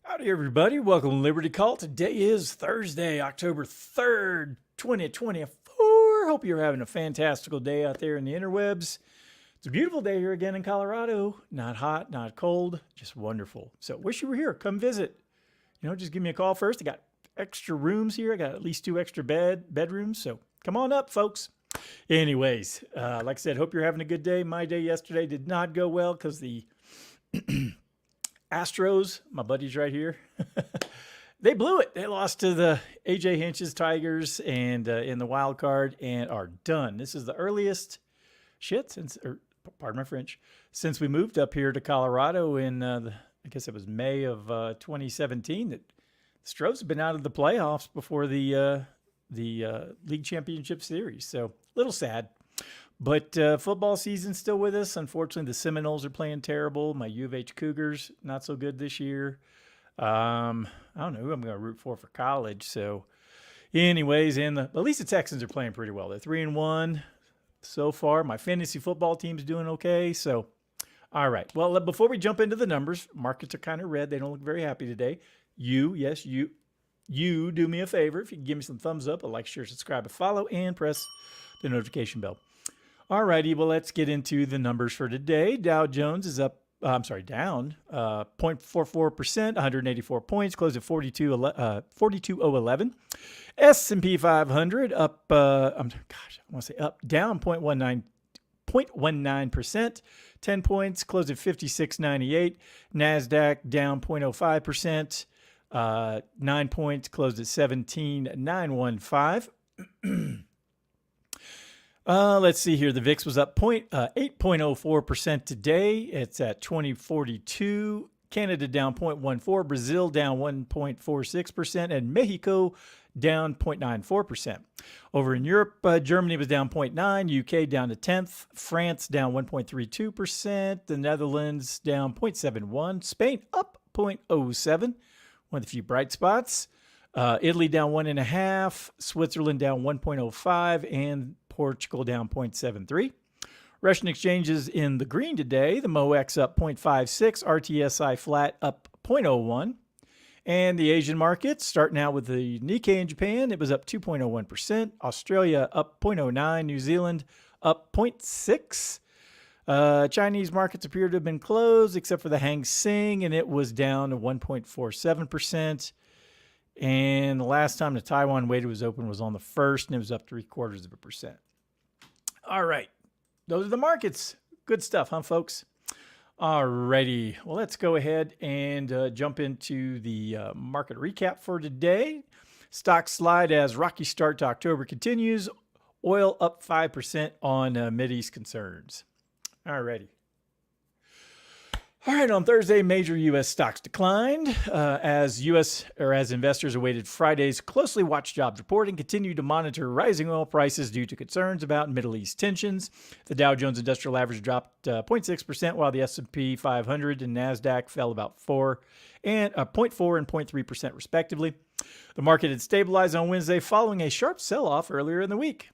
Howdy, everybody. Welcome to Liberty Call. Today is Thursday, October 3rd, 2024. Hope you're having a fantastical day out there in the interwebs. It's a beautiful day here again in Colorado. Not hot, not cold, just wonderful. So wish you were here. Come visit. Just give me a call first. I got extra rooms here. I got at least 2 extra bedrooms. So come on up, folks. Anyways, like I said, hope you're having a good day. My day yesterday did not go well because the Astros, my buddies right here, they blew it. They lost to the AJ Hinch's Tigers and in the wild card and are done. This is the earliest pardon my French, since we moved up here to Colorado in, I guess it was May of 2017, that the Stros have been out of the playoffs before the league championship series. So a little sad. But football season's still with us. Unfortunately, the Seminoles are playing terrible. My U of H Cougars, not so good this year. I don't know who I'm going to root for college. So anyways, at least the Texans are playing pretty well. They're 3-1 so far. My fantasy football team's doing okay. So, all right. Well, before we jump into the numbers, markets are kind of red. They don't look very happy today. You do me a favor. If you can give me some thumbs up, a like, share, subscribe, a follow, and press the notification bell. All righty, well, let's get into the numbers for today. Dow Jones is down 0.44%, 184 points, closed at 42,011. S&P 500 up, down 0.19%, 10 points, closed at 5698. NASDAQ down 0.05%, 9 points, closed at 17,915. Let's see here. The VIX was up 8.04% today. It's at 2042. Canada down 0.14%. Brazil down 1.46%. And Mexico down 0.94%. Over in Europe, Germany was down 0.9%. UK down to 10th. France down 1.32%. The Netherlands down 0.71%. Spain up 0.07%. One of the few bright spots. Italy down 1.5%. Switzerland down 1.05%. And Portugal down 0.73. Russian exchanges in the green today. The MOEX up 0.56. RTSI flat up 0.01. And the Asian markets, starting out with the Nikkei in Japan, it was up 2.01%. Australia up 0.09. New Zealand up 0.6. Chinese markets appear to have been closed except for the Hang Seng, and it was down to 1.47%. And the last time the Taiwan weighted was open was on the 1st, and it was up 0.75%. All right. Those are the markets. Good stuff, huh, folks? All righty. Well, let's go ahead and jump into the market recap for today. Stock slide as rocky start to October continues. Oil up 5% on Mideast concerns. All righty. All right, on Thursday, major U.S. stocks declined as investors awaited Friday's closely watched jobs report and continued to monitor rising oil prices due to concerns about Middle East tensions. The Dow Jones Industrial Average dropped 0.6%, while the S&P 500 and NASDAQ fell about 0.4% and 0.3% respectively. The market had stabilized on Wednesday following a sharp sell-off earlier in the week.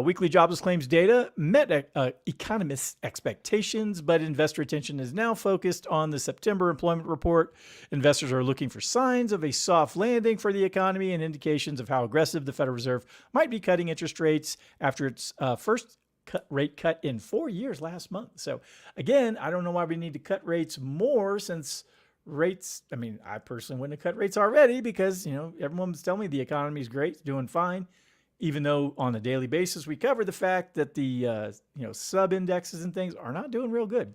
Weekly jobless claims data met economists' expectations, but investor attention is now focused on the September employment report. Investors are looking for signs of a soft landing for the economy and indications of how aggressive the Federal Reserve might be cutting interest rates after its first rate cut in 4 years last month. So again, I don't know why we need to cut rates more since rates, I personally wouldn't have cut rates already because, everyone's telling me the economy is great, it's doing fine. Even though on a daily basis, we cover the fact that the, sub-indexes and things are not doing real good.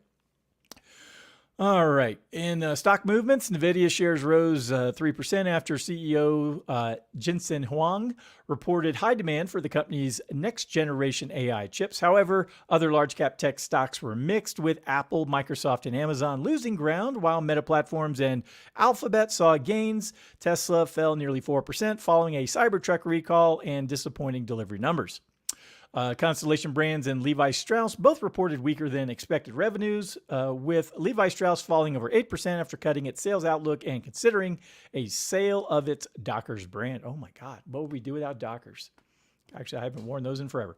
All right. In stock movements, NVIDIA shares rose 3% after CEO Jensen Huang reported high demand for the company's next-generation AI chips. However, other large-cap tech stocks were mixed, with Apple, Microsoft, and Amazon losing ground, while Meta Platforms and Alphabet saw gains. Tesla fell nearly 4% following a Cybertruck recall and disappointing delivery numbers. Constellation Brands and Levi Strauss both reported weaker than expected revenues, with Levi Strauss falling over 8% after cutting its sales outlook and considering a sale of its Dockers brand. Oh my God, what would we do without Dockers? Actually, I haven't worn those in forever.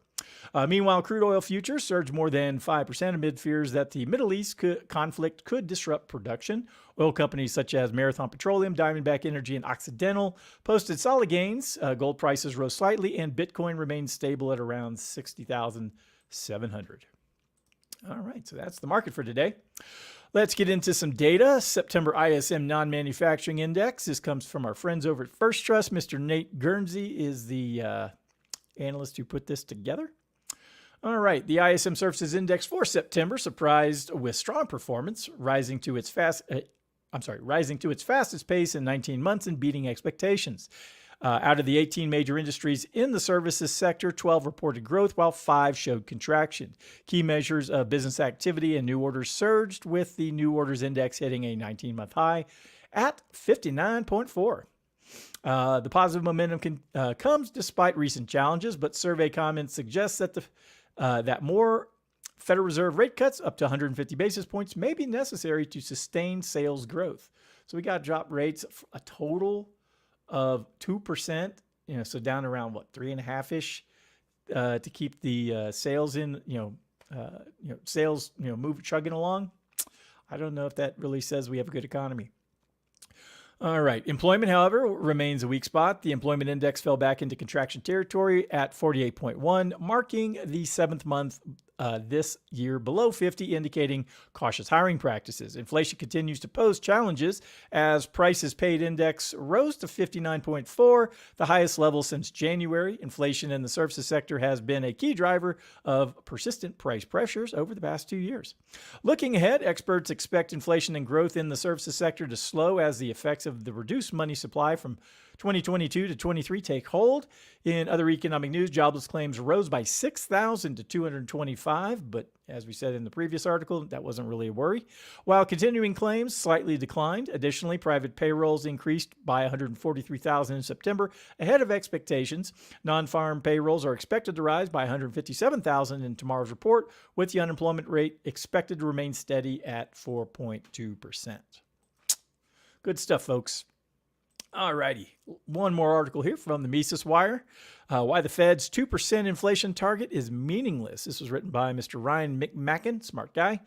Meanwhile, crude oil futures surged more than 5% amid fears that the Middle East conflict could disrupt production. Oil companies such as Marathon Petroleum, Diamondback Energy, and Occidental posted solid gains. Gold prices rose slightly, and Bitcoin remained stable at around 60,700. All right, so that's the market for today. Let's get into some data. September ISM Non-Manufacturing Index. This comes from our friends over at First Trust. Mr. Nate Guernsey is the analyst who put this together. All right, the ISM Services Index for September surprised with strong performance, rising to its fastest pace in 19 months and beating expectations. Out of the 18 major industries in the services sector, 12 reported growth, while 5 showed contraction. Key measures of business activity and new orders surged, with the new orders index hitting a 19-month high at 59.4. The positive momentum comes despite recent challenges, but survey comments suggest that that more Federal Reserve rate cuts up to 150 basis points may be necessary to sustain sales growth. So we got drop rates a total of 2%, so down around 3.5-ish to keep the sales in, sales, move chugging along. I don't know if that really says we have a good economy. All right. Employment, however, remains a weak spot. The employment index fell back into contraction territory at 48.1, marking the 7th month this year below 50, indicating cautious hiring practices. Inflation continues to pose challenges as prices paid index rose to 59.4, the highest level since January. Inflation in the services sector has been a key driver of persistent price pressures over the past 2 years. Looking ahead, experts expect inflation and growth in the services sector to slow as the effects of the reduced money supply from 2022 to 23 take hold. In other economic news, jobless claims rose by 6,000 to 225, but as we said in the previous article, that wasn't really a worry. While continuing claims slightly declined. Additionally, private payrolls increased by 143,000 in September, ahead of expectations. Non-farm payrolls are expected to rise by 157,000 in tomorrow's report, with the unemployment rate expected to remain steady at 4.2%. Good stuff, folks. All righty. One more article here from the Mises Wire. Why the Fed's 2% inflation target is meaningless. This was written by Mr. Ryan McMacken, smart guy.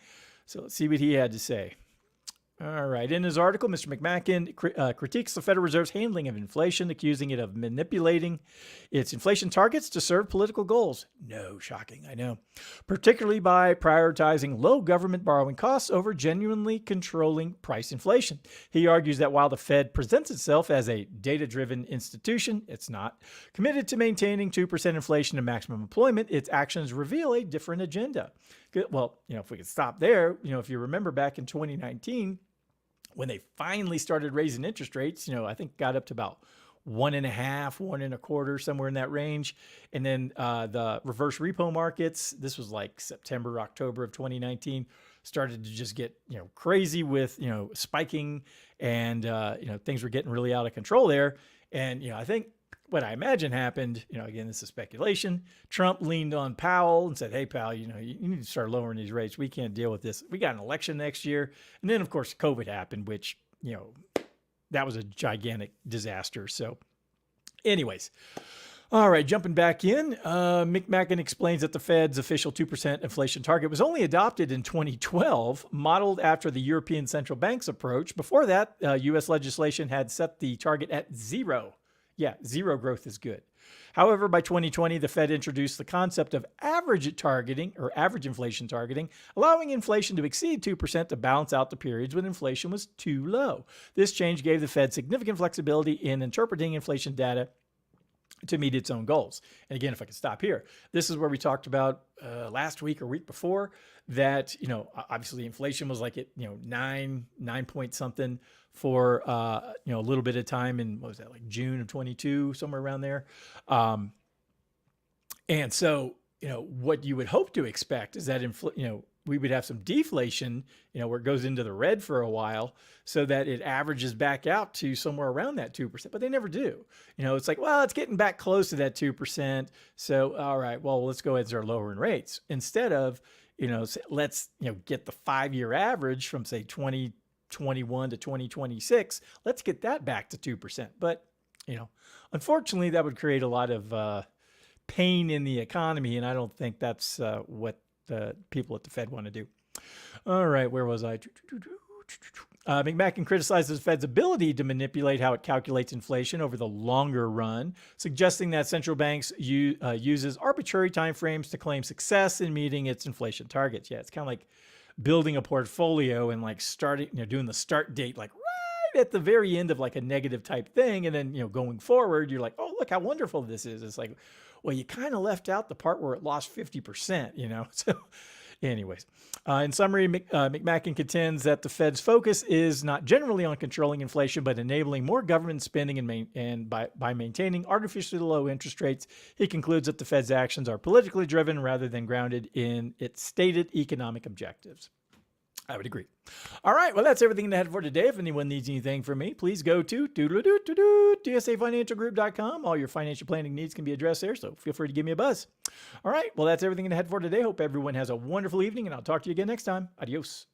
So let's see what he had to say. All right. In his article, Mr. McMacken critiques the Federal Reserve's handling of inflation, accusing it of manipulating its inflation targets to serve political goals. No, shocking, I know. Particularly by prioritizing low government borrowing costs over genuinely controlling price inflation. He argues that while the Fed presents itself as a data-driven institution, it's not. Committed to maintaining 2% inflation and maximum employment, its actions reveal a different agenda. Well, if we could stop there, if you remember back in 2019, when they finally started raising interest rates, I think got up to about 1.5, 1.25, somewhere in that range. And then the reverse repo markets, this was like September, October of 2019, started to just get, crazy with, spiking and, things were getting really out of control there. And, I think what I imagine happened, again, this is speculation. Trump leaned on Powell and said, hey, Powell, you need to start lowering these rates. We can't deal with this. We got an election next year. And then, of course, COVID happened, which, that was a gigantic disaster. So anyways, all right, jumping back in, McMacken explains that the Fed's official 2% inflation target was only adopted in 2012, modeled after the European Central Bank's approach. Before that, U.S. legislation had set the target at 0. Yeah, 0 growth is good. However, by 2020, the Fed introduced the concept of average targeting or average inflation targeting, allowing inflation to exceed 2% to balance out the periods when inflation was too low. This change gave the Fed significant flexibility in interpreting inflation data to meet its own goals. And again, if I could stop here, this is where we talked about last week or week before that, obviously inflation was like at, 9 point something for, a little bit of time in, what was that, like June of 22, somewhere around there. And so, what you would hope to expect is that, we would have some deflation, where it goes into the red for a while so that it averages back out to somewhere around that 2%, but they never do. It's like, well, it's getting back close to that 2%. So, all right, well, let's go ahead and start lowering rates instead of, let's, get the 5-year average from say 2021 to 2026. Let's get that back to 2%. But, unfortunately that would create a lot of, pain in the economy, and I don't think that's what the people at the Fed want to do. All right, where was I? McMacken criticizes the Fed's ability to manipulate how it calculates inflation over the longer run, suggesting that central banks uses arbitrary timeframes to claim success in meeting its inflation targets. Yeah, it's kind of like building a portfolio and like starting, doing the start date like right at the very end of like a negative type thing, and then going forward, you're like, oh, look how wonderful this is. It's like, well, you kind of left out the part where it lost 50%, So, anyways, in summary, McMacken contends that the Fed's focus is not generally on controlling inflation, but enabling more government spending and by maintaining artificially low interest rates. He concludes that the Fed's actions are politically driven rather than grounded in its stated economic objectives. I would agree. All right. Well, that's everything I had for today. If anyone needs anything from me, please go to DSAFinancialGroup.com. All your financial planning needs can be addressed there, so feel free to give me a buzz. All right. Well, that's everything I had for today. Hope everyone has a wonderful evening, and I'll talk to you again next time. Adios.